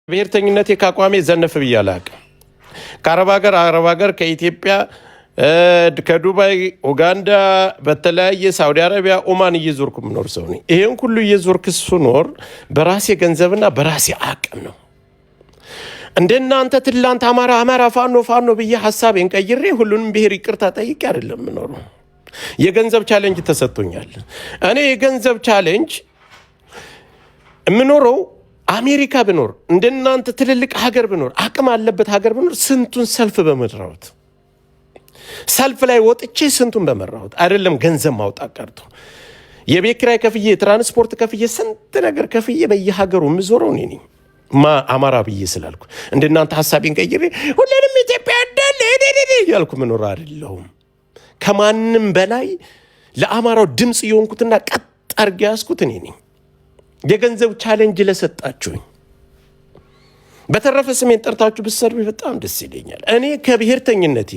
ብሔርተኝነቴ ካቋሜ ዘነፍ ብያለሁ። ከአረብ ሀገር ከኢትዮጵያ ከዱባይ ኡጋንዳ በተለያየ ሳውዲ አረቢያ ኦማን እየዞርኩ ምኖር ሰው ነኝ። ይሄን ሁሉ እየዞርክ ስኖር በራሴ ገንዘብና በራሴ አቅም ነው። እንደናንተ ትላንት አማራ ፋኖ ብዬ ሐሳቤን ቀይሬ ሁሉንም ብሔር ይቅርታ ጠይቄ አይደለም ምኖረው። የገንዘብ ቻሌንጅ ተሰጥቶኛል። እኔ የገንዘብ ቻሌንጅ ምኖረው አሜሪካ ብኖር እንደናንተ ትልልቅ ሀገር ብኖር አቅም አለበት ሀገር ብኖር ስንቱን ሰልፍ በመድራውት ሰልፍ ላይ ወጥቼ ስንቱን በመራውት አይደለም ገንዘብ ማውጣት ቀርቶ የቤት ኪራይ ከፍዬ ትራንስፖርት ከፍዬ ስንት ነገር ከፍዬ በየሀገሩ ምዞረው ነኝ አማራ ብዬ ስላልኩ እንደናንተ ሐሳቤን ቀይሬ ሁሉንም ኢትዮጵያ አይደል ያልኩ ምኖር አይደለሁም። ከማንም በላይ ለአማራው ድምጽ የሆንኩትና ቀጥ አርጌ ያስኩት እኔ ነኝ። የገንዘብ ቻሌንጅ ለሰጣችሁኝ በተረፈ ስሜን ጠርታችሁ ብትሰድቡ በጣም ደስ ይለኛል። እኔ ከብሔርተኝነቴ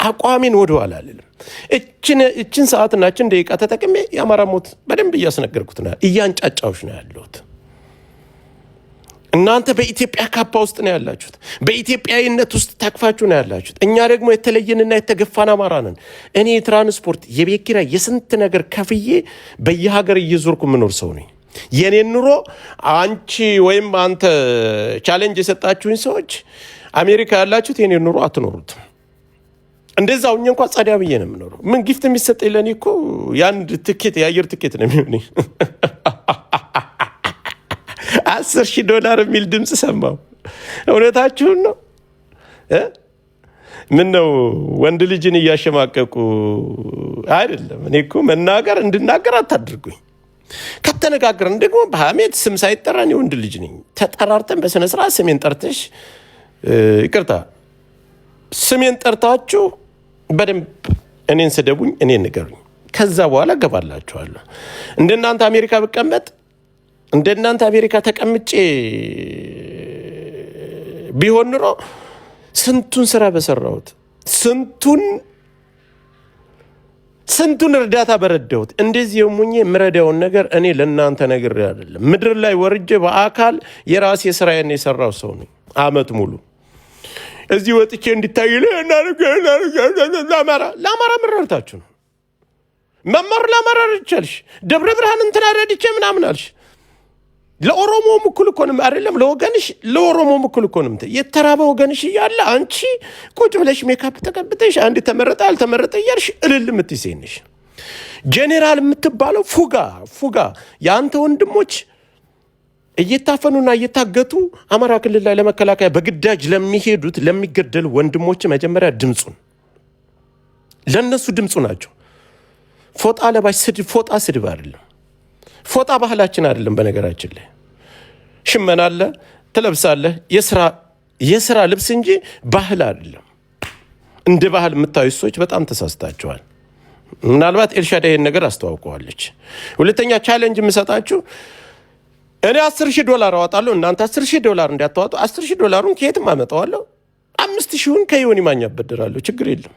አቋሜን ወደኋላ አልልም። እችን ሰዓትና እችን ደቂቃ ተጠቅሜ የአማራ ሞት በደንብ እያስነገርኩት ነው፣ እያንጫጫዎች ነው ያለሁት። እናንተ በኢትዮጵያ ካፓ ውስጥ ነው ያላችሁት፣ በኢትዮጵያዊነት ውስጥ ታቅፋችሁ ነው ያላችሁት። እኛ ደግሞ የተለየንና የተገፋን አማራ ነን። እኔ የትራንስፖርት የቤት ኪራይ የስንት ነገር ከፍዬ በየሀገር እየዞርኩ ምኖር ሰው ነኝ። የኔን ኑሮ አንቺ ወይም አንተ ቻሌንጅ የሰጣችሁኝ ሰዎች አሜሪካ ያላችሁት የኔን ኑሮ አትኖሩት። እንደዛው እኛ እንኳን ጸዳ ብዬ ነው የምኖረው። ምን ጊፍት የሚሰጠኝ ለኔ እኮ የአንድ ትኬት የአየር ትኬት ነው የሚሆነኝ። $10,000 የሚል ድምፅ ሰማሁ። እውነታችሁን ነው። ምን ነው ወንድ ልጅን እያሸማቀቁ አይደለም። እኔ እኮ መናገር እንድናገር አታድርጉኝ። ከተነጋገርን ደግሞ በሐሜት ስም ሳይጠራን የወንድ ልጅ ነኝ። ተጠራርተን በስነ ስርዓት ስሜን ጠርተሽ ይቅርታ ስሜን ጠርታችሁ በደንብ እኔን ስደቡኝ፣ እኔን ንገሩኝ። ከዛ በኋላ ገባላችኋለሁ። እንደናንተ አሜሪካ ብቀመጥ እንደናንተ አሜሪካ ተቀምጬ ቢሆን ኑሮ ስንቱን ስራ በሰራሁት ስንቱን እርዳታ በረዳሁት። እንደዚህ የሙኜ የምረዳውን ነገር እኔ ለእናንተ ነገር አይደለም። ምድር ላይ ወርጄ በአካል የራሴ ስራዬን የሰራው ሰው ነኝ። አመት ሙሉ እዚህ ወጥቼ እንዲታይ ለአማራ ምረርታችሁ ነው መማር ለአማራ ረድቻልሽ። ደብረ ብርሃን እንትና ረድቼ ምናምን አልሽ። ለኦሮሞም እኩል እኮ ነው አይደለም? ለኦሮሞም እኩል እኮ ነው። የተራበ ወገንሽ እያለ አንቺ ቁጭ ብለሽ ሜካፕ ተቀብተሽ አንድ ተመረጠ አልተመረጠ እያልሽ እልል የምትይዘኝሽ ጄኔራል የምትባለው ፉጋ የአንተ ወንድሞች እየታፈኑና እየታገቱ አማራ ክልል ላይ ለመከላከያ በግዳጅ ለሚሄዱት ለሚገደሉ ወንድሞች መጀመሪያ ድምፁን ለነሱ ድምፁ ናቸው። ፎጣ ለባሽ ፎጣ ስድብ አይደለም። ፎጣ ባህላችን አይደለም። በነገራችን ላይ ሽመና አለ ትለብሳለህ፣ የስራ ልብስ እንጂ ባህል አይደለም። እንደ ባህል የምታዩ ሰዎች በጣም ተሳስታችኋል። ምናልባት ኤልሻዳይ ይሄን ነገር አስተዋውቀዋለች። ሁለተኛ ቻሌንጅ የምሰጣችሁ እኔ $10,000 አወጣለሁ፣ እናንተ $10,000 እንዲያተዋጡ። $10,000 ከየትም አመጣዋለሁ። 5,000 ከዮኒ ማኛ በደራለሁ። ችግር የለም።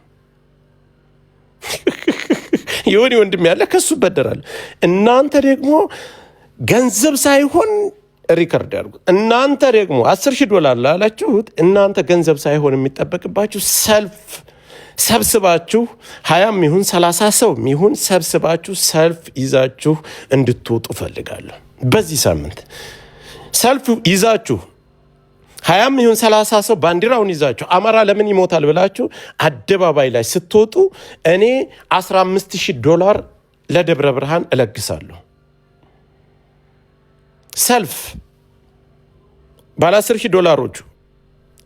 የሆነ ወንድም ያለ ከሱ በደራለሁ። እናንተ ደግሞ ገንዘብ ሳይሆን ሪከርድ ያድርጉት። እናንተ ደግሞ $10,000 ላላችሁት እናንተ ገንዘብ ሳይሆን የሚጠበቅባችሁ ሰልፍ ሰብስባችሁ 20 ይሁን 30 ሰው ይሁን ሰብስባችሁ ሰልፍ ይዛችሁ እንድትወጡ ፈልጋለሁ። በዚህ ሳምንት ሰልፍ ይዛችሁ 20 ይሁን 30 ሰው ባንዲራውን ይዛችሁ አማራ ለምን ይሞታል ብላችሁ አደባባይ ላይ ስትወጡ እኔ $15,000 ለደብረ ብርሃን እለግሳለሁ። ሰልፍ ባለ $10,000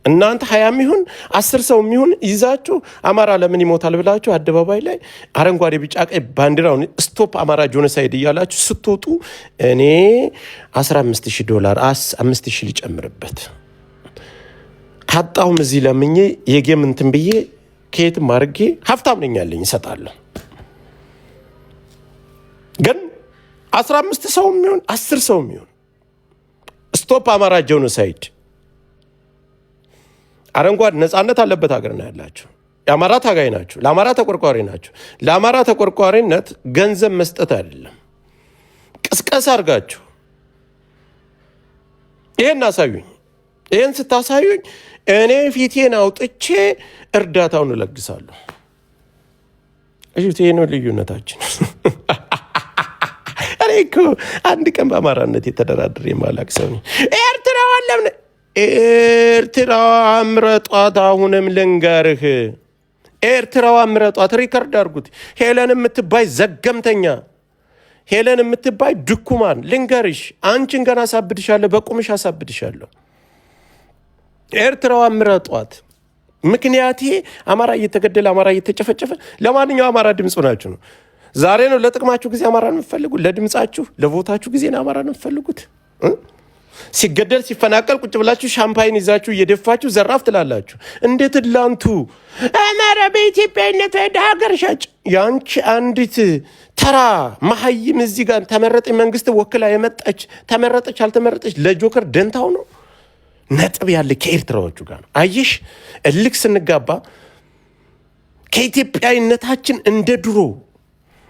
እናንተ 20 ይሁን 10 ሰው ይሁን ይዛችሁ አማራ ለምን ይሞታል ብላችሁ አደባባይ ላይ አረንጓዴ ቢጫ ቀይ ባንዲራውን ስቶፕ አማራ ጆኖሳይድ እያላችሁ ስትወጡ እኔ $15,000 $5,000 ሊጨምርበት ካጣሁም እዚህ ለምኜ የጌም እንትን ብዬ ከየትም አድርጌ ሀብታም ነኝ ያለኝ እሰጣለሁ። ግን 15 ሰው የሚሆን 10 ሰው የሚሆን ስቶፕ አማራ ጆኖሳይድ አረንጓዴ ነፃነት አለበት ሀገር ነው ያላችሁ። የአማራ ታጋይ ናችሁ፣ ለአማራ ተቆርቋሪ ናችሁ። ለአማራ ተቆርቋሪነት ገንዘብ መስጠት አይደለም፣ ቅስቀሳ አድርጋችሁ ይሄን አሳዩኝ። ይህን ስታሳዩኝ እኔ ፊቴን አውጥቼ እርዳታውን እለግሳለሁ። እሺ ይሄ ነው ልዩነታችን። እኔ እኮ አንድ ቀን በአማራነት የተደራደረ የማላቅ ሰው ነኝ። ኤርትራዋ ምረጧት። አሁንም ልንገርህ፣ ኤርትራዋ ምረጧት። ሪከርድ አድርጉት። ሄለን የምትባይ ዘገምተኛ፣ ሄለን የምትባይ ድኩማን፣ ልንገርሽ፣ አንቺን ገና አሳብድሻለሁ፣ በቁምሽ አሳብድሻለሁ። ኤርትራዋ ምረጧት። ምክንያቴ አማራ እየተገደለ አማራ እየተጨፈጨፈ። ለማንኛው አማራ ድምፅ ናችሁ ነው። ዛሬ ነው ለጥቅማችሁ ጊዜ አማራ ነው የምትፈልጉት? ለድምፃችሁ ለቮታችሁ ጊዜ ነው አማራ ነው የምትፈልጉት? ሲገደል ሲፈናቀል ቁጭ ብላችሁ ሻምፓይን ይዛችሁ እየደፋችሁ ዘራፍ ትላላችሁ። እንዴት ላንቱ አማራ በኢትዮጵያዊነት ወደ ሀገር ሻጭ። ያንቺ አንዲት ተራ መሀይም እዚህ ጋር ተመረጠ መንግስት ወክላ የመጣች ተመረጠች አልተመረጠች ለጆከር ደንታው ነው። ነጥብ ያለ ከኤርትራዎቹ ጋር ነው። አየሽ እልክ ስንጋባ ከኢትዮጵያዊነታችን እንደ ድሮ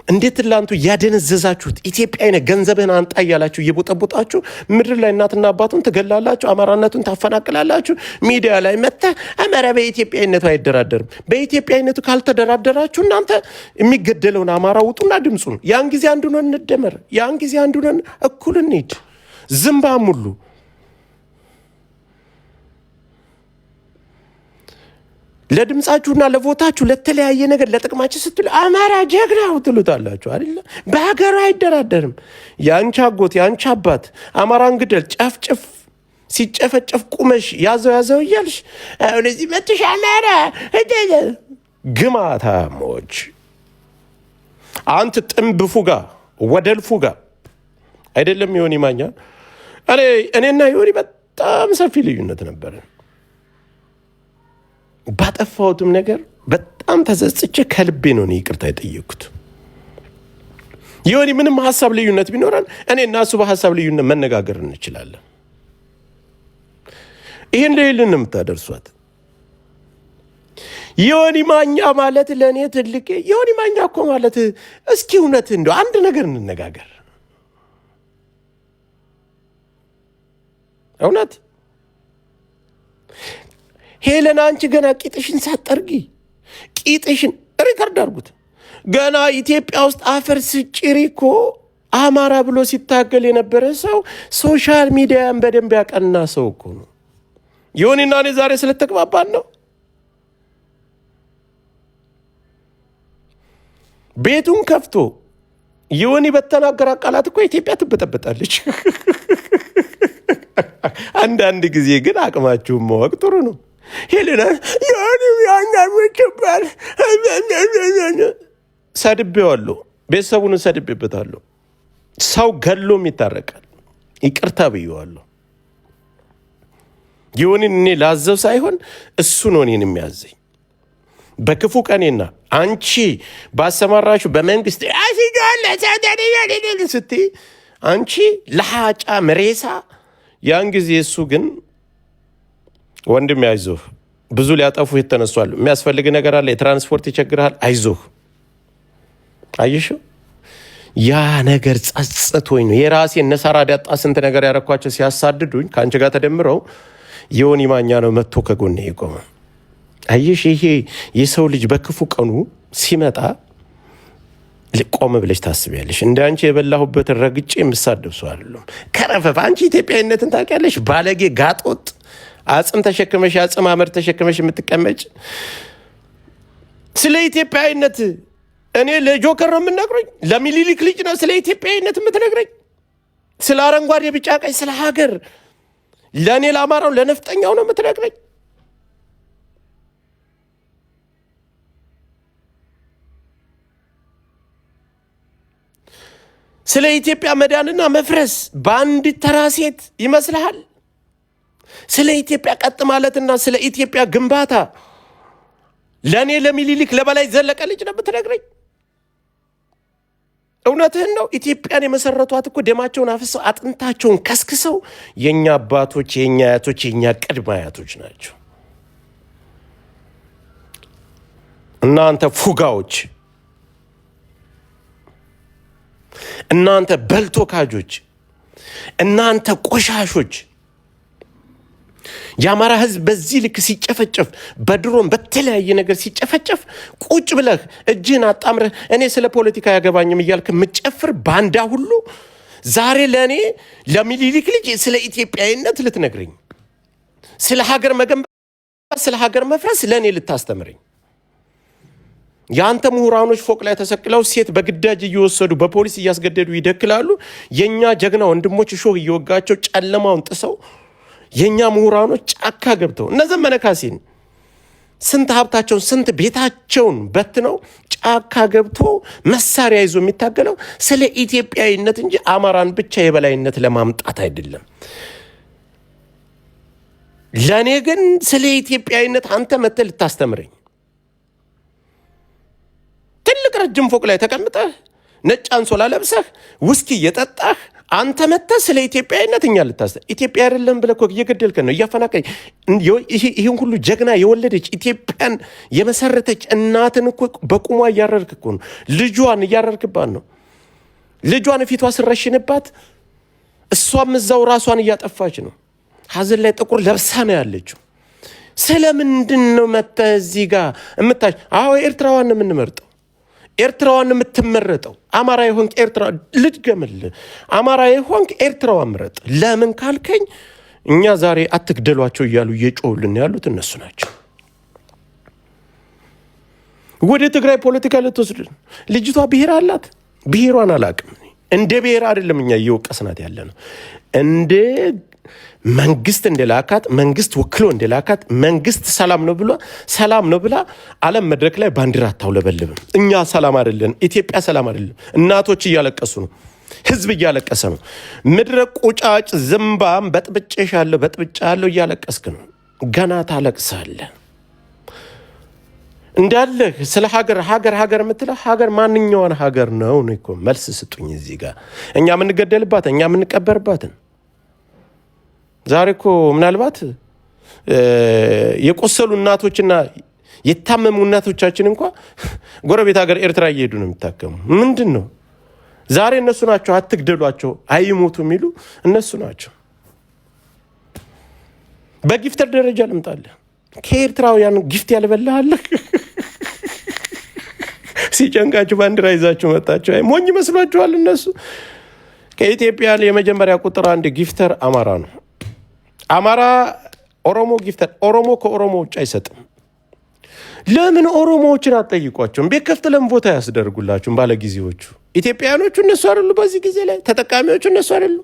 እንዴት ላንቱ ያደነዘዛችሁት ኢትዮጵያዊነት ገንዘብህን አንጣ እያላችሁ እየቦጠቦጣችሁ ምድር ላይ እናትና አባቱን ትገላላችሁ፣ አማራነቱን ታፈናቅላላችሁ። ሚዲያ ላይ መጥተህ አማራ በኢትዮጵያዊነቱ አይደራደርም። በኢትዮጵያዊነቱ ካልተደራደራችሁ እናንተ የሚገደለውን አማራ ውጡና ድምፁን። ያን ጊዜ አንዱነን እንደመር፣ ያን ጊዜ አንዱነን እኩል እንሂድ። ዝምባም ሁሉ ለድምፃችሁና ለቮታችሁ ለተለያየ ነገር ለጥቅማችሁ ስትሉ አማራ ጀግናው ትሉታላችሁ አይደለ? በሀገሩ አይደራደርም። የአንቺ አጎት የአንቺ አባት አማራን ግደል ጨፍጭፍ ሲጨፈጨፍ ቁመሽ ያዘው እያልሽ አሁን እዚህ መጥሽ አማራ ግማታሞች። አንተ ጥንብ ፉጋ ወደል ፉጋ አይደለም ዮኒ ማኛ። እኔና ዮኒ በጣም ሰፊ ልዩነት ነበረ። ባጠፋሁትም ነገር በጣም ተጸጽቼ ከልቤ ነው ይቅርታ የጠየኩት። ዮኒ ምንም ሀሳብ ልዩነት ቢኖረን እኔ እና እሱ በሀሳብ ልዩነት መነጋገር እንችላለን። ይህን ለይልን የምታደርሷት ዮኒ ማኛ ማለት ለእኔ ትልቅ ዮኒ ማኛ እኮ ማለት እስኪ እውነት እንደው አንድ ነገር እንነጋገር። እውነት ሄለን አንቺ ገና ቂጥሽን ሳትጠርጊ ቂጥሽን ሪከርድ አድርጉት። ገና ኢትዮጵያ ውስጥ አፈር ስጭሪ እኮ አማራ ብሎ ሲታገል የነበረ ሰው ሶሻል ሚዲያን በደንብ ያቀና ሰው እኮ ነው። ዮኒና እኔ ዛሬ ስለተግባባን ነው። ቤቱን ከፍቶ ዮኒ በተናገረ ቃላት እኮ ኢትዮጵያ ትበጠበጣለች። አንዳንድ ጊዜ ግን አቅማችሁን ማወቅ ጥሩ ነው። ሄለና ዮኒ ያናምጭባል ሰድቤዋለሁ፣ ቤተሰቡን ሰድቤበታለሁ። ሰው ገሎም ይታረቃል። ይቅርታ ብየዋለሁ። ዮኒን እኔ ላዘው ሳይሆን እሱ ነው እኔን የሚያዘኝ። በክፉ ቀኔና አንቺ ባሰማራችሁ በመንግስት ስትይ አንቺ ለሃጫ መሬሳ ያን ጊዜ እሱ ግን ወንድም አይዞህ፣ ብዙ ሊያጠፉ የተነሷሉ፣ የሚያስፈልግ ነገር አለ፣ የትራንስፖርት ይቸግርሃል፣ አይዞህ። አየሽው ያ ነገር ጸጽቶኝ ነው የራሴ እነሳራ ዳጣ ስንት ነገር ያረኳቸው ሲያሳድዱኝ ከአንቺ ጋር ተደምረው ዮኒ ማኛ ነው መጥቶ ከጎኔ የቆመ። አየሽ ይሄ የሰው ልጅ በክፉ ቀኑ ሲመጣ ቆም ብለሽ ታስቢያለሽ። እንደ አንቺ የበላሁበትን ረግጬ የምሳደብ ሰው አይደለም። ከረፈፍ አንቺ ኢትዮጵያዊነትን ታውቂያለሽ። ባለጌ ጋጦጥ አጽም ተሸክመሽ አጽም አመድ ተሸክመሽ የምትቀመጭ ስለ ኢትዮጵያዊነት እኔ ለጆከር ነው የምነግረኝ? ለሚኒሊክ ልጅ ነው ስለ ኢትዮጵያዊነት የምትነግረኝ? ስለ አረንጓዴ ቢጫ ቀይ ስለ ሀገር ለእኔ ለአማራው ለነፍጠኛው ነው የምትነግረኝ? ስለ ኢትዮጵያ መዳንና መፍረስ በአንዲት ተራ ሴት ይመስልሃል? ስለ ኢትዮጵያ ቀጥ ማለትና ስለ ኢትዮጵያ ግንባታ ለእኔ ለሚኒሊክ ለበላይ ዘለቀ ልጅ ነው የምትነግረኝ? እውነትህን ነው። ኢትዮጵያን የመሰረቷት እኮ ደማቸውን አፍሰው አጥንታቸውን ከስክሰው የእኛ አባቶች፣ የእኛ አያቶች፣ የእኛ ቅድመ አያቶች ናቸው። እናንተ ፉጋዎች፣ እናንተ በልቶ ካጆች፣ እናንተ ቆሻሾች የአማራ ህዝብ በዚህ ልክ ሲጨፈጨፍ በድሮን በተለያየ ነገር ሲጨፈጨፍ ቁጭ ብለህ እጅህን አጣምረህ እኔ ስለ ፖለቲካ ያገባኝም እያልክ ምጨፍር ባንዳ ሁሉ ዛሬ ለእኔ ለሚኒሊክ ልጅ ስለ ኢትዮጵያዊነት ልትነግረኝ፣ ስለ ሀገር መገንባት፣ ስለ ሀገር መፍረስ ለእኔ ልታስተምረኝ። የአንተ ምሁራኖች ፎቅ ላይ ተሰቅለው ሴት በግዳጅ እየወሰዱ በፖሊስ እያስገደዱ ይደክላሉ። የእኛ ጀግና ወንድሞች እሾህ እየወጋቸው ጨለማውን ጥሰው የእኛ ምሁራኖች ጫካ ገብተው እነ ዘመነ ካሴን ስንት ሀብታቸውን ስንት ቤታቸውን በትነው ጫካ ገብቶ መሳሪያ ይዞ የሚታገለው ስለ ኢትዮጵያዊነት እንጂ አማራን ብቻ የበላይነት ለማምጣት አይደለም። ለእኔ ግን ስለ ኢትዮጵያዊነት አንተ መተህ ልታስተምረኝ ትልቅ ረጅም ፎቅ ላይ ተቀምጠህ ነጭ አንሶላ ለብሰህ ውስኪ እየጠጣህ አንተ መተህ ስለ ኢትዮጵያዊነት እኛ ኢትዮጵያ አይደለም ብለህ እኮ እየገደልከን ነው፣ እያፈናቀኝ። ይህን ሁሉ ጀግና የወለደች ኢትዮጵያን የመሰረተች እናትን እኮ በቁሟ እያረርክ እኮ ነው። ልጇን እያረርክባት ነው። ልጇን ፊቷ ስረሽንባት እሷም እዛው ራሷን እያጠፋች ነው። ሀዘን ላይ ጥቁር ለብሳ ነው ያለችው። ስለምንድን ነው መተህ እዚህ ጋር እምታች? አዎ ኤርትራዋን ነው የምንመርጠው፣ ኤርትራዋን የምትመረጠው። አማራ የሆንክ ኤርትራ ልድገምል፣ አማራ የሆንክ ኤርትራዋ ምረጥ። ለምን ካልከኝ እኛ ዛሬ አትግደሏቸው እያሉ እየጮሁልን ያሉት እነሱ ናቸው። ወደ ትግራይ ፖለቲካ ልትወስድ ልጅቷ ብሔር አላት። ብሔሯን አላቅም። እንደ ብሔር አይደለም እኛ እየወቀስናት ያለ ነው። እንደ መንግስት እንደላካት መንግስት ወክሎ እንደላካት መንግስት ሰላም ነው ብሎ ሰላም ነው ብላ ዓለም መድረክ ላይ ባንዲራ አታውለበልብም። እኛ ሰላም አይደለም፣ ኢትዮጵያ ሰላም አይደለም። እናቶች እያለቀሱ ነው፣ ህዝብ እያለቀሰ ነው። ምድረ ቁጫጭ ዝምባም በጥብጫለሁ እያለቀስክ ነው። ገና ታለቅሳለህ። እንዳለ ስለ ሀገር የምትለው ሀገር ማንኛውን ሀገር ነው እኮ መልስ ስጡኝ። እዚህ ጋር እኛ የምንገደልባት እኛ የምንቀበርባትን ዛሬ እኮ ምናልባት የቆሰሉ እናቶችና የታመሙ እናቶቻችን እንኳ ጎረቤት ሀገር ኤርትራ እየሄዱ ነው የሚታከሙ። ምንድን ነው ዛሬ እነሱ ናቸው አትግደሏቸው አይሞቱ የሚሉ እነሱ ናቸው። በጊፍተር ደረጃ ልምጣለህ። ከኤርትራውያን ጊፍት ያልበላሃለህ ሲጨንቃችሁ ባንዲራ ይዛችሁ መጣችሁ። አይ ሞኝ መስሏችኋል። እነሱ ከኢትዮጵያ የመጀመሪያ ቁጥር 1 ጊፍተር አማራ ነው። አማራ ኦሮሞ ጊፍተር። ኦሮሞ ከኦሮሞ ውጭ አይሰጥም። ለምን ኦሮሞዎችን አትጠይቋቸውም? ቤት ከፍት ለምን ቦታ ያስደርጉላችሁም? ባለጊዜዎቹ ኢትዮጵያውያኖቹ እነሱ አይደሉ? በዚህ ጊዜ ላይ ተጠቃሚዎቹ እነሱ አይደሉ?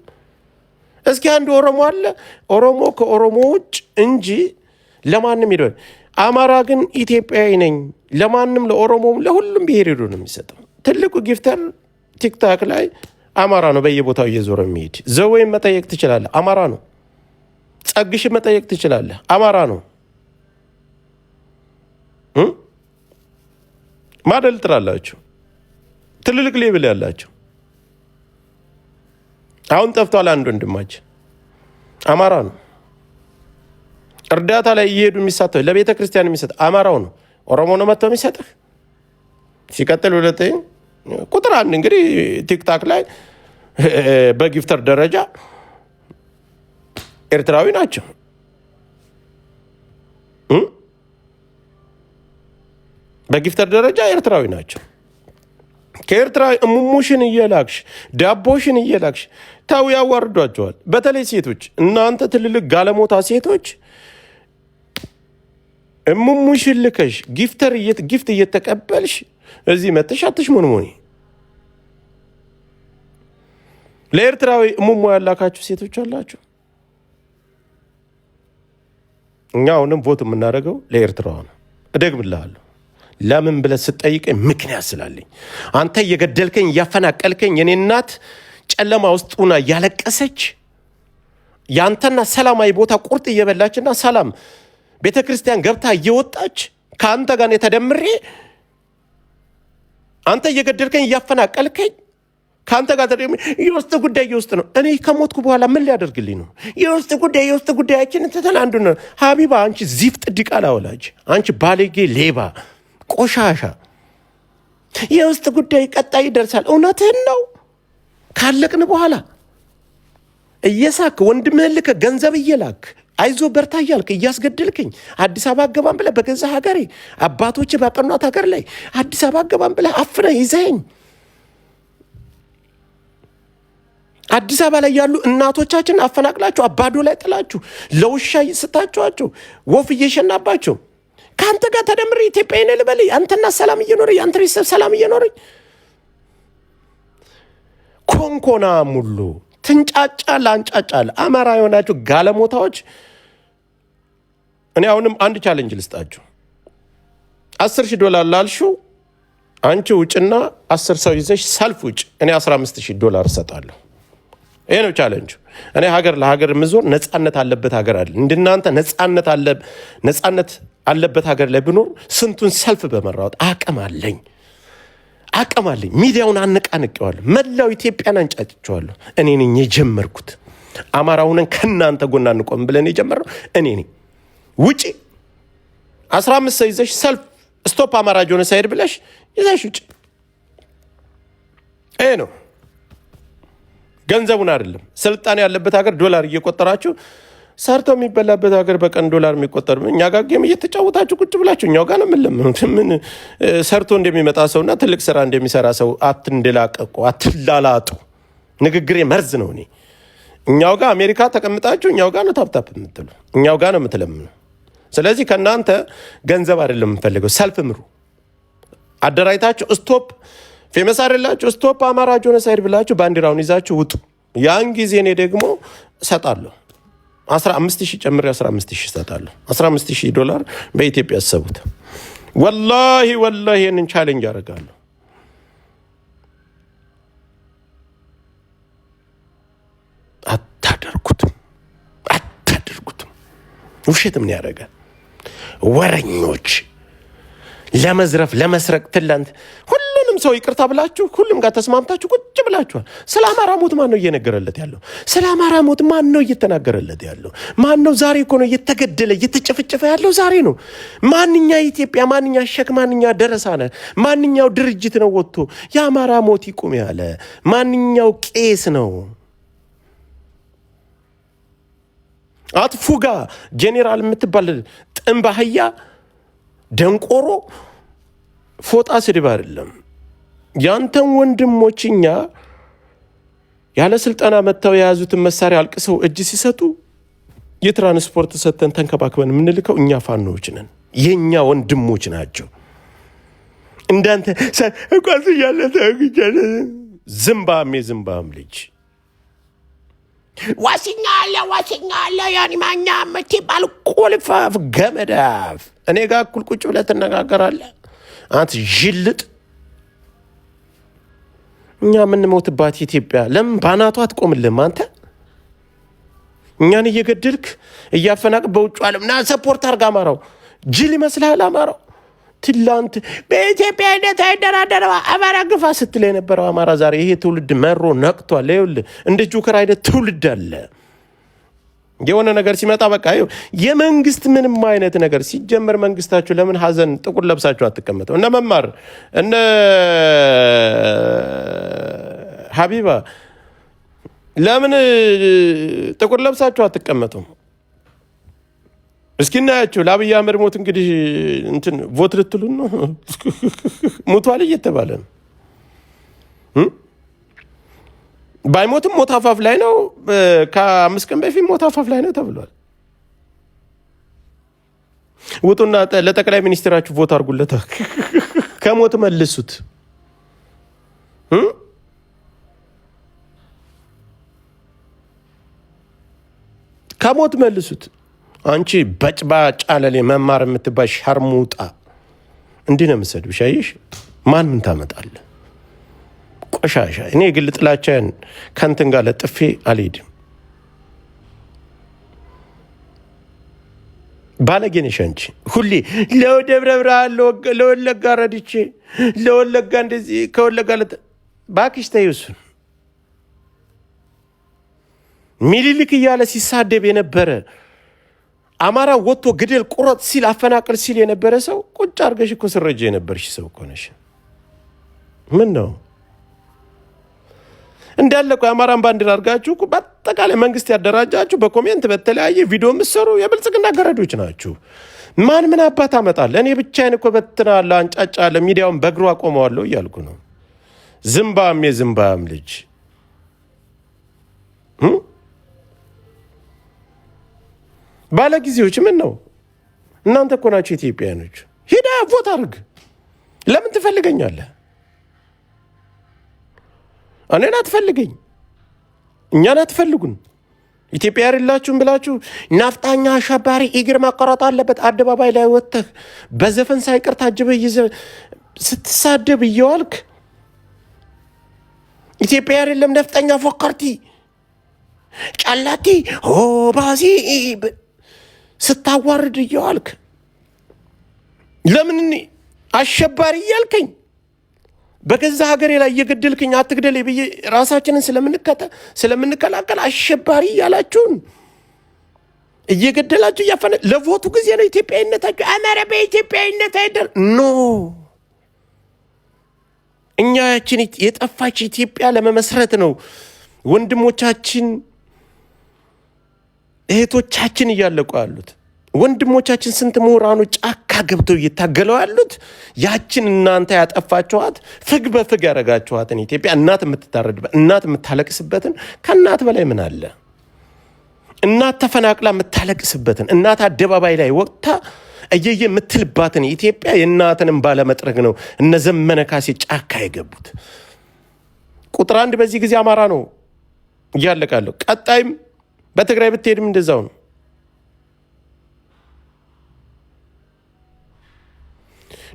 እስኪ አንድ ኦሮሞ አለ ኦሮሞ ከኦሮሞ ውጭ እንጂ ለማንም ሄዶ። አማራ ግን ኢትዮጵያዊ ነኝ ለማንም ለኦሮሞም ለሁሉም ብሔር ሄዶ ነው የሚሰጠው። ትልቁ ጊፍተር ቲክታክ ላይ አማራ ነው። በየቦታው እየዞረ የሚሄድ ዘወይም መጠየቅ ትችላለህ፣ አማራ ነው። ጸግሽ መጠየቅ ትችላለህ፣ አማራ ነው። ማደል ትላላችሁ ትልልቅ ሌብል ያላቸው። አሁን ጠፍቷል አንድ ወንድማችን አማራ ነው። እርዳታ ላይ እየሄዱ የሚሳተው ለቤተ ክርስቲያን የሚሰጥ አማራው ነው። ኦሮሞ ነው መጥተው የሚሰጥህ። ሲቀጥል ሁለተኛ ቁጥር 1 እንግዲህ ቲክታክ ላይ በጊፍተር ደረጃ ኤርትራዊ ናቸው። በጊፍተር ደረጃ ኤርትራዊ ናቸው። ከኤርትራዊ እሙሙሽን እየላክሽ ዳቦሽን እየላክሽ ታው ያዋርዷቸዋል። በተለይ ሴቶች፣ እናንተ ትልልቅ ጋለሞታ ሴቶች እሙሙሽን ልከሽ ጊፍት እየተቀበልሽ እዚህ መጥሽ አትሽሞንሞኒ። ለኤርትራዊ እሙሙ ያላካችሁ ሴቶች አላችሁ። እኛ አሁንም ቮት የምናደርገው ለኤርትራዋ ነው። እደግምልሃለሁ። ለምን ብለህ ስትጠይቀኝ ምክንያት ስላለኝ። አንተ እየገደልከኝ እያፈናቀልከኝ የኔ እናት ጨለማ ውስጥ ሆና እያለቀሰች ያንተና ሰላማዊ ቦታ ቁርጥ እየበላችና ሰላም ቤተ ክርስቲያን ገብታ እየወጣች ከአንተ ጋር የተደምሬ አንተ እየገደልከኝ እያፈናቀልከኝ ከአንተ ጋር ተደምሬ የውስጥ ጉዳይ የውስጥ ነው። እኔ ከሞትኩ በኋላ ምን ሊያደርግልኝ ነው? የውስጥ ጉዳያችን እንትን አንዱ ነው። ሀቢባ አንቺ ዚፍጥ ዲቃላ ወላጅ፣ አንቺ ባለጌ ሌባ ቆሻሻ፣ የውስጥ ጉዳይ ቀጣይ ይደርሳል። እውነትህን ነው። ካለቅን በኋላ እየሳክ ወንድምህን ልከህ ገንዘብ እየላክ አይዞ በርታ እያልክ እያስገድልክኝ አዲስ አበባ አገባም ብለህ በገዛ ሀገሬ አባቶች ባቀኗት ሀገር ላይ አዲስ አበባ አገባም ብለህ አፍነህ ይዘኸኝ አዲስ አበባ ላይ ያሉ እናቶቻችን አፈናቅላችሁ አባዶ ላይ ጥላችሁ ለውሻ ስታችኋቸው ወፍ እየሸናባቸው ከአንተ ጋር ተደምሬ ኢትዮጵያዊን ልበል አንተና ሰላም እየኖረ የአንተ ቤተሰብ ሰላም እየኖረኝ ኮንኮና ሙሉ ትንጫጫለ አንጫጫለ አማራ የሆናችሁ ጋለሞታዎች። እኔ አሁንም አንድ ቻሌንጅ ልስጣችሁ። $10,000 ላልሽው አንቺ ውጭና 10 ሰው ይዘሽ ሰልፍ ውጭ እኔ $15,000 እሰጣለሁ። ይሄ ነው ቻሌንጁ። እኔ ሀገር ለሀገር ምዞር ነፃነት አለበት ሀገር አለ እንደናንተ ነፃነት አለበት ሀገር ላይ ብኖር ስንቱን ሰልፍ በመራወጥ አቅም አለኝ። ሚዲያውን አነቃንቄዋለሁ። መላው ኢትዮጵያን አንጫጭቸዋለሁ። እኔ ነኝ የጀመርኩት። አማራውንን ከናንተ ጎና እንቆም ብለን የጀመረው እኔ ነኝ። ውጪ 15 ሰው ይዘሽ ሰልፍ ስቶፕ አማራ ጆኖሳይድ ብለሽ ይዘሽ ውጪ። ይሄ ነው ገንዘቡን አይደለም። ስልጣን ያለበት ሀገር ዶላር እየቆጠራችሁ ሰርቶ የሚበላበት ሀገር በቀን ዶላር የሚቆጠር እኛ ጋር ጌም እየተጫወታችሁ ቁጭ ብላችሁ እኛው ጋር ነው የምንለምኑት። ምን ሰርቶ እንደሚመጣ ሰውና ትልቅ ስራ እንደሚሰራ ሰው አትንደላቀቁ፣ አትላላጡ። ንግግሬ መርዝ ነው። እኔ እኛው ጋር አሜሪካ ተቀምጣችሁ እኛው ጋር ነው ታፕታፕ የምትሉ፣ እኛው ጋር ነው የምትለምኑ። ስለዚህ ከእናንተ ገንዘብ አይደለም የምፈልገው፣ ሰልፍ ምሩ። አደራጅታችሁ ስቶፕ ፌመስ አይደላችሁ ስቶፕ አማራ ጆኖሳይድ ብላችሁ ባንዲራውን ይዛችሁ ውጡ። ያን ጊዜ እኔ ደግሞ እሰጣለሁ 15,000 ጨምሬ 15,000 እሰጣለሁ። $15,000 በኢትዮጵያ ያሰቡት። ወላሂ ይህንን ቻሌንጅ አደርጋለሁ። አታደርጉትም። ውሸት ምን ያደርጋል? ወረኞች ለመዝረፍ ለመስረቅ ትላንት ሁሉንም ሰው ይቅርታ ብላችሁ ሁሉም ጋር ተስማምታችሁ ቁጭ ብላችኋል። ስለ አማራ ሞት ማን ነው እየነገረለት ያለው? ስለ አማራ ሞት ማን ነው እየተናገረለት ያለው? ማን ነው? ዛሬ እኮ ነው እየተገደለ እየተጨፈጨፈ ያለው ዛሬ ነው። ማንኛ ኢትዮጵያ፣ ማንኛ ሸክ፣ ማንኛ ደረሳነ፣ ማንኛው ድርጅት ነው ወጥቶ የአማራ ሞት ይቁም ያለ? ማንኛው ቄስ ነው? አጥፉጋ ጄኔራል የምትባል ጥንባህያ ደንቆሮ ፎጣ ስድብ አይደለም። ያንተን ወንድሞችኛ ያለ ስልጠና መጥተው የያዙትን መሳሪያ አልቅሰው እጅ ሲሰጡ የትራንስፖርት ሰተን ተንከባክበን የምንልከው እኛ ፋኖዎች ነን። የኛ ወንድሞች ናቸው። እንዳንተ እንኳን ያለ ተግጀለ ዝምባም ልጅ ዋሲኛለ ያኒ ማኛ የምትባል ቁልፋፍ ገመዳፍ እኔ ጋር እኩል ቁጭ ብለህ ትነጋገራለህ። አንተ ጅልጥ እኛ የምንሞትባት ኢትዮጵያ ለምን ባናቷ አትቆምልህም? አንተ እኛን እየገደልክ እያፈናቅ በውጭ ዓለም ና ሰፖርት አድርግ። አማራው ጅል ይመስልሃል? አማራው ትላንት በኢትዮጵያዊነት አይደራደረው አማራ ግፋ ስትል የነበረው አማራ ዛሬ ይሄ ትውልድ መሮ ነቅቷል። ይኸውልህ እንደ ጆከር አይነት ትውልድ አለ። የሆነ ነገር ሲመጣ በቃ የመንግስት ምንም አይነት ነገር ሲጀመር መንግስታችሁ ለምን ሀዘን ጥቁር ለብሳችሁ አትቀመጠው? እነ መማር እነ ሀቢባ ለምን ጥቁር ለብሳችሁ አትቀመጡም? እስኪ እናያችሁ። ለአብይ አህመድ ሞት እንግዲህ እንትን ቮት ልትሉን ነው? ሙቷል እየተባለ ነው። ባይሞትም ሞት አፋፍ ላይ ነው። ከ5 ቀን በፊት ሞት አፋፍ ላይ ነው ተብሏል። ውጡና ለጠቅላይ ሚኒስትራችሁ ቮት አድርጉለት። ከሞት መልሱት። ከሞት መልሱት። አንቺ በጭባጫ ለሌ መማር የምትባይ ሸርሙጣ እንዲህ ነው የምትሰድብሽ። አየሽ ማን ምን ታመጣለህ? ቆሻሻ። እኔ ግል ጥላቻን ከንትን ጋር ለጥፌ አልሄድም። ባለጌ ነሽ አንቺ። ሁሌ ለደብረ ብርሃን ለወለጋ ረድቼ ለወለጋ እንደዚህ ከወለጋ ባክሽ ተይው። እሱን ሚኒሊክ እያለ ሲሳደብ የነበረ አማራ ወጥቶ ግደል ቁረጥ ሲል አፈናቅል ሲል የነበረ ሰው ቁጭ አድርገሽ እኮ ስረጃ የነበርሽ ሰው እኮ ነሽ። ምን ነው እንዳለቀው የአማራን ባንዲራ አድርጋችሁ በአጠቃላይ መንግስት ያደራጃችሁ በኮሜንት በተለያየ ቪዲዮ የምትሰሩ የብልጽግና ገረዶች ናችሁ። ማን ምን አባት አመጣለህ? እኔ ብቻዬን እኮ በትናለሁ፣ አንጫጫለሁ፣ ሚዲያውን በእግሩ አቆመዋለሁ እያልኩ ነው። ዝምባም የዝምባም ልጅ ባለጊዜዎች ምን ነው? እናንተ እኮ ናችሁ ኢትዮጵያኖች። ሂዳ ቮት አድርግ። ለምን ትፈልገኛለህ? እኔን አትፈልገኝ፣ እኛን አትፈልጉን። ኢትዮጵያ አይደላችሁም ብላችሁ ናፍጣኛ አሸባሪ እግር መቆረጥ አለበት አደባባይ ላይ ወጥተህ በዘፈን ሳይቀር ታጅበህ ይዘህ ስትሳደብ እየዋልክ ኢትዮጵያ አይደለም ነፍጠኛ ፎከርቲ ጫላቲ ባዚ ስታዋርድ እየዋልክ ለምን አሸባሪ እያልከኝ በገዛ ሀገሬ ላይ እየገደልክኝ አትግደሌ ብዬ ራሳችንን ስለምንከላከል አሸባሪ እያላችሁን እየገደላችሁ እያፈነ ለቮቱ ጊዜ ነው ኢትዮጵያዊነታችሁ። አማራ በኢትዮጵያዊነት አይደር ኖ እኛ ያችን የጠፋች ኢትዮጵያ ለመመስረት ነው ወንድሞቻችን እህቶቻችን እያለቁ ያሉት። ወንድሞቻችን ስንት ምሁራኖች ጫካ ገብተው እየታገለው ያሉት ያችን እናንተ ያጠፋችኋት ፍግ በፍግ ያደረጋችኋትን ኢትዮጵያ እናት የምትታረድበት እናት የምታለቅስበትን ከእናት በላይ ምን አለ? እናት ተፈናቅላ የምታለቅስበትን እናት አደባባይ ላይ ወቅታ እየየ የምትልባትን ኢትዮጵያ የእናትንም ባለመጥረግ ነው እነ ዘመነ ካሴ ጫካ የገቡት። ቁጥር 1 በዚህ ጊዜ አማራ ነው እያለቃለሁ። ቀጣይም በትግራይ ብትሄድም እንደዛው ነው።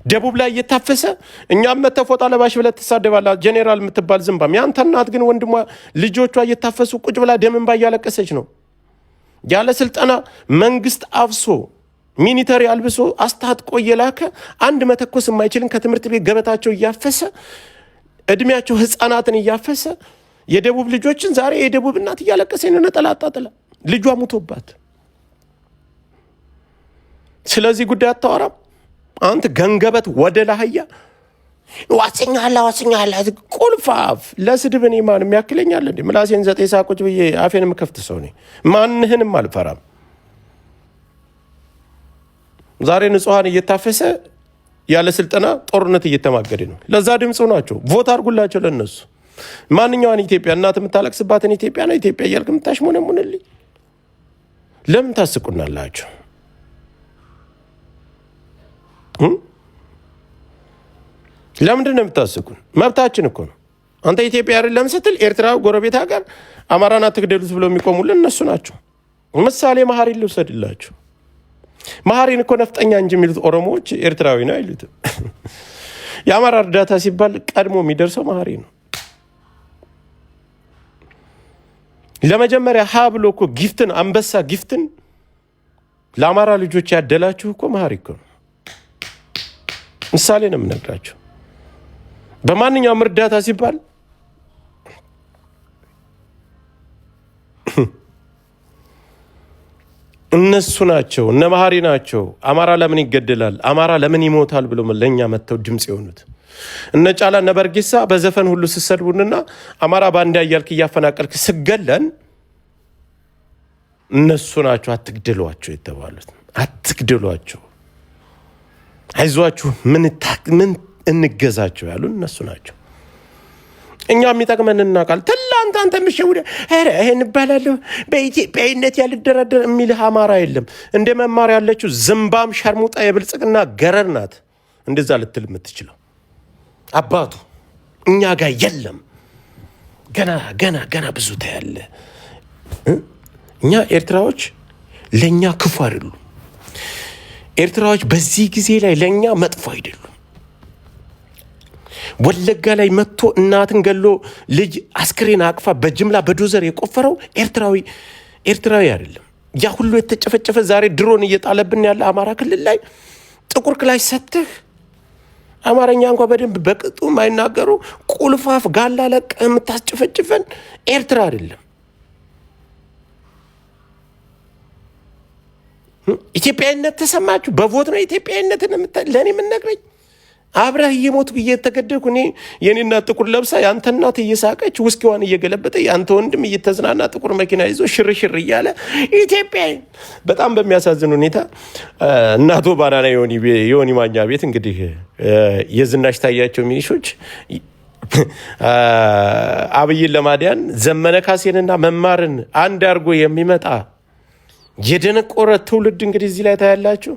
ደቡብ ላይ እየታፈሰ እኛም መተፎጣ ለባሽ ብለህ ትሳደባለህ። ጄኔራል የምትባል ዝምባም ያንተ እናት ግን ወንድሟ ልጆቿ እየታፈሱ ቁጭ ብላ ደምን ባያለቀሰች ነው። ያለ ስልጠና መንግስት አፍሶ ሚኒተሪ አልብሶ አስታጥቆ እየላከ አንድ መተኮስ የማይችልን ከትምህርት ቤት ገበታቸው እያፈሰ እድሜያቸው ህፃናትን እያፈሰ የደቡብ ልጆችን ዛሬ የደቡብ እናት እያለቀሰ ነው ነጠላጣጥላ ልጇ ሙቶባት። ስለዚህ ጉዳይ አታወራም አንተ ገንገበት ወደ ላህያ ዋስኛላ ቁልፋፍ ለስድብ እኔ ማንም ያክለኛል እንዴ? ምላሴን 9 ሳቆች ብዬ አፌን የምከፍት ሰው ነኝ። ማንህንም አልፈራም። ዛሬ ንጹሃን እየታፈሰ ያለ ስልጠና ጦርነት እየተማገደ ነው። ለዛ ድምፁ ናቸው። ቮት አድርጉላቸው ለነሱ። ማንኛውን ኢትዮጵያ እናት የምታለቅስባትን ኢትዮጵያ ነው ኢትዮጵያ እያልክ የምታሽሞነሙንልኝ ለምን ታስቁናላችሁ? ለምንድን ነው የምታስቁን? መብታችን እኮ ነው። አንተ ኢትዮጵያ አይደለም ስትል ኤርትራ ጎረቤት ሀገር አማራን አትግደሉት ብለው የሚቆሙልን እነሱ ናቸው። ምሳሌ መሐሪን ልውሰድላችሁ። መሐሪን እኮ ነፍጠኛ እንጂ የሚሉት ኦሮሞዎች ኤርትራዊ ነው አይሉትም። የአማራ እርዳታ ሲባል ቀድሞ የሚደርሰው መሐሪ ነው። ለመጀመሪያ ሀ ብሎ እኮ ጊፍትን አንበሳ ጊፍትን ለአማራ ልጆች ያደላችሁ እኮ መሐሪ እኮ ነው። ምሳሌ ነው የምነግራቸው። በማንኛውም እርዳታ ሲባል እነሱ ናቸው፣ እነ መሐሪ ናቸው። አማራ ለምን ይገደላል፣ አማራ ለምን ይሞታል ብሎ ለእኛ መጥተው ድምፅ የሆኑት እነ ጫላ እነ በርጌሳ በዘፈን ሁሉ ስሰድቡንና አማራ ባንዳ እያልክ እያፈናቀልክ ስገለን እነሱ ናቸው አትግደሏቸው የተባሉት። አትግደሏቸው፣ አይዟችሁ፣ ምን እንገዛቸው ያሉ እነሱ ናቸው። እኛ የሚጠቅመን እናውቃል። ትላንት አንተ የምትሸውደ ይሄን እባላለሁ በኢትዮጵያዊነት ያልደረደር የሚልህ አማራ የለም። እንደ መማር ያለችው ዝምባም ሸርሙጣ የብልጽግና ገረድ ናት እንደዛ ልትል የምትችለው አባቱ እኛ ጋር የለም። ገና ብዙ ታያለ። እኛ ኤርትራዎች ለእኛ ክፉ አይደሉም። ኤርትራዎች በዚህ ጊዜ ላይ ለእኛ መጥፎ አይደሉም። ወለጋ ላይ መጥቶ እናትን ገሎ ልጅ አስክሬን አቅፋ በጅምላ በዶዘር የቆፈረው ኤርትራዊ አይደለም። ያ ሁሉ የተጨፈጨፈ ዛሬ ድሮን እየጣለብን ያለ አማራ ክልል ላይ ጥቁር ክላሽ ሰጥህ አማርኛ እንኳ በደንብ በቅጡ የማይናገሩ ቁልፋፍ ጋላ ለቀ የምታስጨፈጭፈን ኤርትራ አይደለም። ኢትዮጵያዊነት ተሰማችሁ? በቮት ነው ኢትዮጵያዊነትን ለእኔ የምነግረኝ? አብረህ እየሞት እየተገደልኩ እኔ የኔና ጥቁር ለብሳ ያንተ እናት እየሳቀች ውስኪዋን እየገለበጠ ያንተ ወንድም እየተዝናና ጥቁር መኪና ይዞ ሽርሽር እያለ ኢትዮጵያ። በጣም በሚያሳዝን ሁኔታ እናቶ ባናና የሆኒ ማኛ ቤት እንግዲህ የዝናሽ ታያቸው ሚኒሾች አብይን ለማዳን ዘመነ ካሴንና መማርን አንድ አድርጎ የሚመጣ የደነቆረ ትውልድ እንግዲህ እዚህ ላይ ታያላችሁ።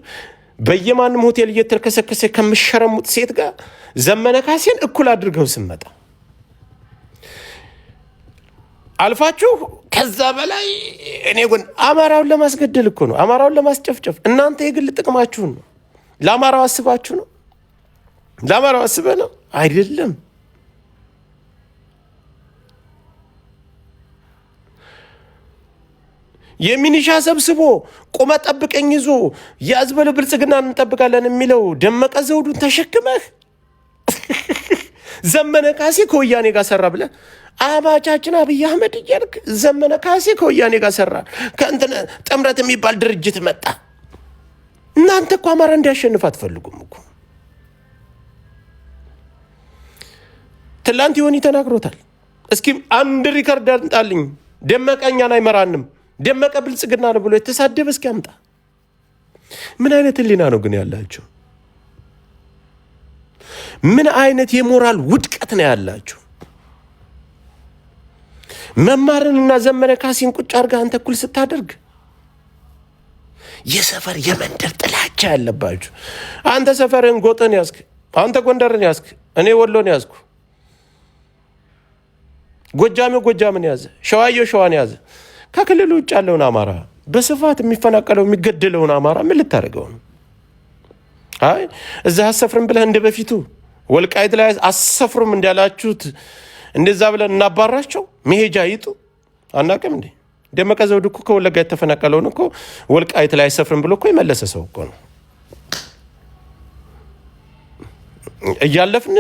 በየማንም ሆቴል እየተከሰከሰ ከምሸረሙት ሴት ጋር ዘመነ ካሴን እኩል አድርገው ስመጣ አልፋችሁ ከዛ በላይ እኔ ግን አማራውን ለማስገደል እኮ ነው፣ አማራውን ለማስጨፍጨፍ። እናንተ የግል ጥቅማችሁን ነው። ለአማራው አስባችሁ ነው? ለአማራው አስበህ ነው? አይደለም። የሚኒሻ ሰብስቦ ቆመ ጠብቀኝ ይዞ የአዝበለ ብልጽግና እንጠብቃለን የሚለው ደመቀ ዘውዱን ተሸክመህ ዘመነ ካሴ ከወያኔ ጋር ሰራ ብለህ አባቻችን አብይ አህመድ እያልክ ዘመነ ካሴ ከወያኔ ጋር ሰራ። ከእንትን ጥምረት የሚባል ድርጅት መጣ። እናንተ እኮ አማራ እንዲያሸንፍ አትፈልጉም እኮ። ትላንት ይሆን ተናግሮታል። እስኪ አንድ ሪከርድ አምጣልኝ። ደመቀ እኛን አይመራንም፣ ደመቀ ብልጽግና ነው ብሎ የተሳደበ እስኪ አምጣ። ምን አይነት ህሊና ነው ግን ያላችሁ? ምን አይነት የሞራል ውድቀት ነው ያላችሁ? መማርንና ዘመነ ካሴን ቁጭ አድርገህ አንተ እኩል ስታደርግ የሰፈር የመንደር ጥላቻ ያለባችሁ። አንተ ሰፈርን ጎጥን ያዝክ፣ አንተ ጎንደርን ያዝክ፣ እኔ ወሎን ያዝኩ፣ ጎጃሜው ጎጃምን ያዘ፣ ሸዋየው ሸዋን ያዘ። ከክልሉ ውጭ ያለውን አማራ በስፋት የሚፈናቀለው የሚገደለውን አማራ ምን ልታደርገው ነው? አይ እዛ አሰፍርም ብለህ እንደ በፊቱ ወልቃይት ላይ አሰፍሩም እንዳላችሁት እንደዛ ብለን እናባራቸው። መሄጃ ይጡ አናውቅም እንዴ? ደመቀ ዘውዱ እኮ ከወለጋ የተፈናቀለውን እኮ ወልቃይት ላይ አሰፍርም ብሎ እኮ የመለሰ ሰው እኮ ነው። እያለፍን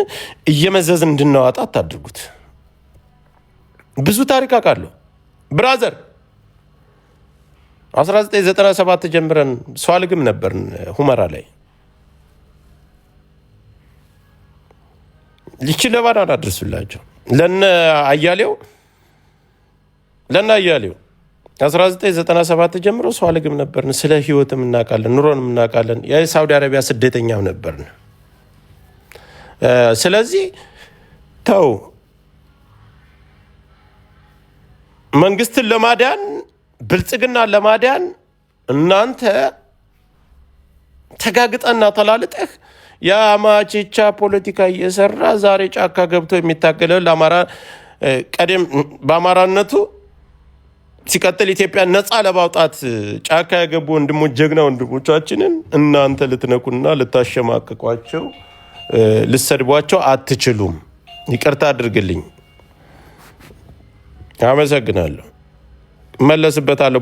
እየመዘዝን እንድናዋጣ አታድርጉት። ብዙ ታሪክ አውቃለሁ ብራዘር። 1997 ጀምረን ሷልግም ነበርን ሁመራ ላይ። ልጅ ለባና አድርሱላቸው ለነ አያሌው 1997 ጀምሮ ሷልግም ነበርን። ስለ ህይወትም እናውቃለን፣ ኑሮንም እናውቃለን። የሳውዲ አረቢያ ስደተኛም ነበርን። ስለዚህ ተው መንግስትን ለማዳን ብልጽግና ለማዳን እናንተ ተጋግጠና ተላልጠህ የአማቼቻ ፖለቲካ እየሰራ ዛሬ ጫካ ገብቶ የሚታገለው ለአማራ ቀደም በአማራነቱ ሲቀጥል ኢትዮጵያ ነፃ ለማውጣት ጫካ የገቡ ወንድሞች ጀግና ወንድሞቻችንን እናንተ ልትነኩና ልታሸማቅቋቸው ልትሰድቧቸው አትችሉም። ይቅርታ አድርግልኝ። አመሰግናለሁ። መለስበታለሁ።